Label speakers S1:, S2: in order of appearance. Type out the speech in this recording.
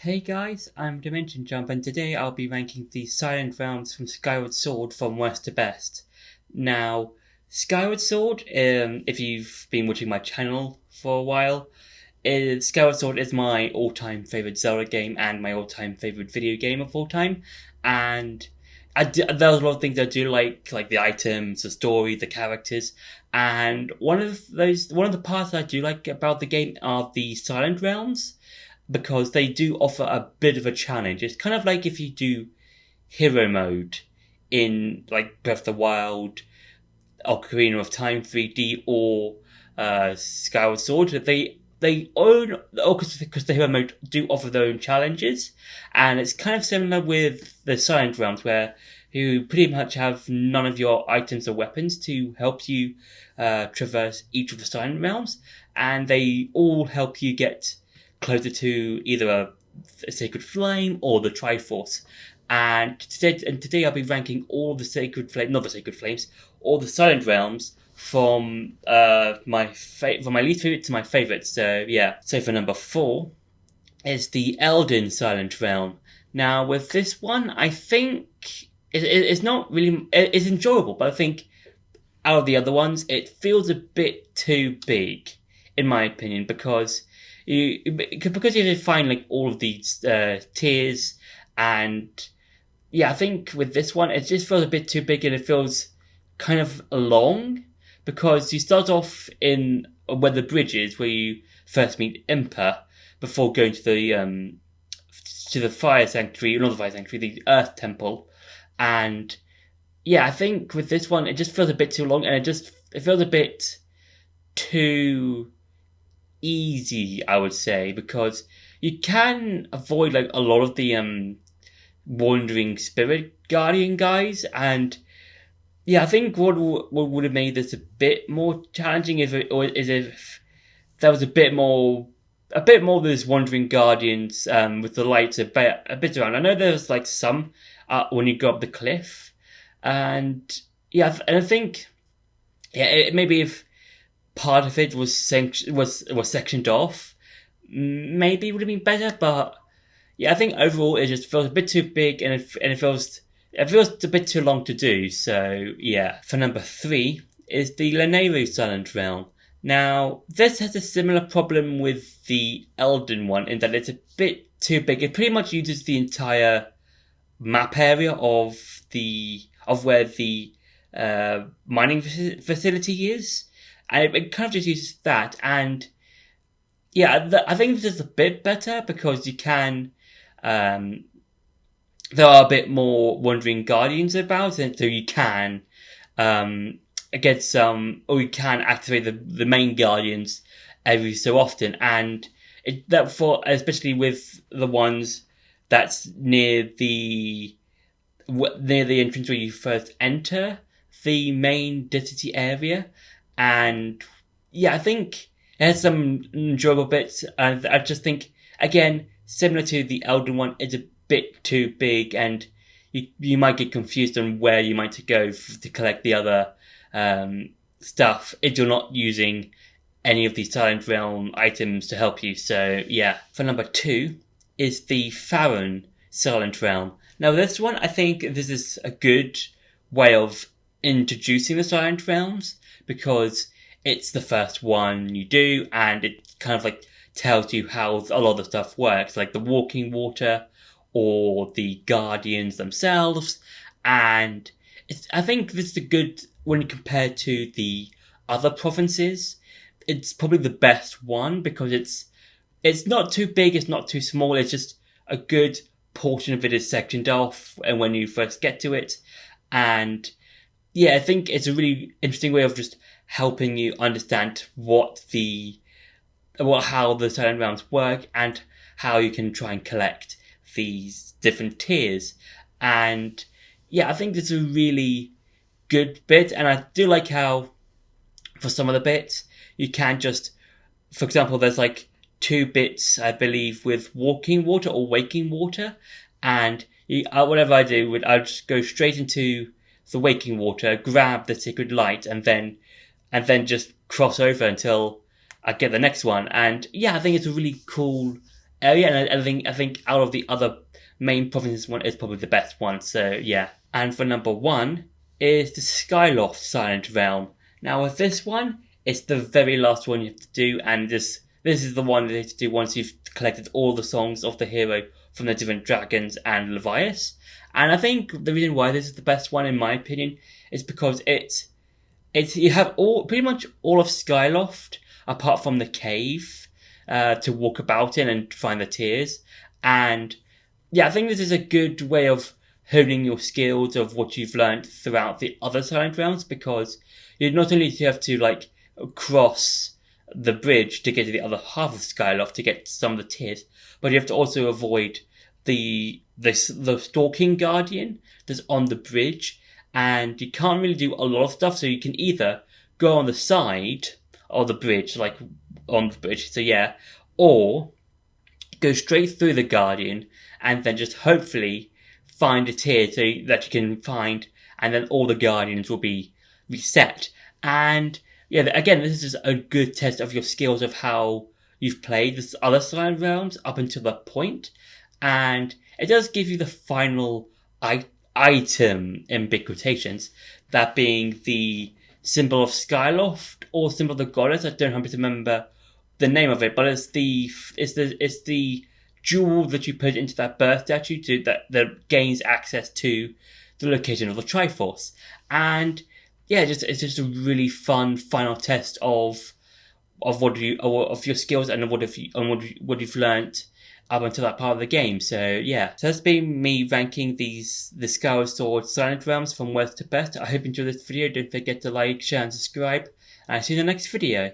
S1: Hey guys, I'm Dimension Jump and today I'll be ranking the Silent Realms from Skyward Sword from worst to best. Now, Skyward Sword, if you've been watching my channel for a while, Skyward Sword is my all-time favorite Zelda game and my all-time favorite video game of all time. And there's a lot of things I do like the items, the story, the characters. And one of the parts I do like about the game are the Silent Realms, because they do offer a bit of a challenge. It's kind of like if you do hero mode in like Breath of the Wild, Ocarina of Time 3D, or Skyward Sword. They own, because the hero mode do offer their own challenges, and it's kind of similar with the Silent Realms, where you pretty much have none of your items or weapons to help you traverse each of the Silent Realms, and they all help you get closer to either a sacred flame or the Triforce. And today I'll be ranking all the not the sacred flames, all the Silent Realms from from my least favorite to my favorite. So yeah. So for number 4 is the Elden Silent Realm. Now with this one, I think it's not really, it's enjoyable, but I think out of the other ones, it feels a bit too big, in my opinion, because you find like all of these tiers, and yeah, I think with this one it just feels a bit too big and it feels kind of long, because you start off in where the bridge is, where you first meet Impa before going to the fire sanctuary, not the fire sanctuary, the Earth Temple, and yeah, I think with this one it just feels a bit too long, and it feels a bit too easy, I would say, because you can avoid like a lot of the wandering spirit guardian guys, and yeah, I think what would have made this a bit more challenging is if there was a bit more of those wandering guardians with the lights a bit around. I know there's like some when you go up the cliff, and yeah, and I think maybe if part of it was sectioned off, maybe it would have been better. But yeah, I think overall it just feels a bit too big, and it feels a bit too long to do. So yeah, for number 3 is the Lanayru Silent Realm. Now this has a similar problem with the Elden one in that it's a bit too big. It pretty much uses the entire map area of where the mining facility is. And it kind of just uses that, and yeah, I think this is a bit better because you can, there are a bit more wandering guardians about, and so you can get some, or you can activate the main guardians every so often, and especially with the ones that's near the entrance where you first enter the main city area. And yeah, I think it has some enjoyable bits, and I just think, again, similar to the Elden one, it's a bit too big, and you might get confused on where you might go to collect the other stuff if you're not using any of the Silent Realm items to help you. So yeah, for number 2 is the Faron Silent Realm. Now this one, I think this is a good way of introducing the Silent Realms, because it's the first one you do, and it kind of like tells you how a lot of the stuff works, like the walking water or the guardians themselves. And I think this is a good, when you compare to the other provinces, it's probably the best one, because it's not too big, it's not too small, it's just a good portion of it is sectioned off, and when you first get to it. And yeah, I think it's a really interesting way of just helping you understand how the Silent Realms work, and how you can try and collect these different tiers. And yeah, I think it's a really good bit, and I do like how for some of the bits you can just, for example, there's like 2 bits, I believe, with walking water or waking water, and whatever I do, I'll just go straight into the waking water, grab the sacred light, and then just cross over until I get the next one. And yeah, I think it's a really cool area, and I think out of the other main provinces, one is probably the best one. So yeah. And for number 1 is the Skyloft Silent Realm. Now with this one, it's the very last one you have to do, and this is the one that you have to do once you've collected all the songs of the hero from the different dragons and Levias. And I think the reason why this is the best one, in my opinion, is because it's you have pretty much all of Skyloft apart from the cave to walk about in and find the tears. And yeah, I think this is a good way of honing your skills of what you've learned throughout the other Silent Realms, because you not only have to like cross the bridge to get to the other half of Skyloft to get some of the tears, but you have to also avoid the stalking guardian that's on the bridge, and you can't really do a lot of stuff. So you can either go on the side of the bridge, like on the bridge, so yeah, or go straight through the guardian and then just hopefully find a tier so that you can find, and then all the guardians will be reset. And yeah, again, this is a good test of your skills of how you've played this other Silent Realms up until that point. And it does give you the final item, in big quotations, that being the symbol of Skyloft, or symbol of the goddess. I don't happen to remember the name of it, but it's the jewel that you put into that birth statue that gains access to the location of the Triforce. And yeah, it's just a really fun final test of your skills and what you've learnt up until that part of the game. So yeah, so that's been me ranking the Skyward Sword Silent Realms from worst to best. I hope you enjoyed this video. Don't forget to like, share and subscribe, and I'll see you in the next video.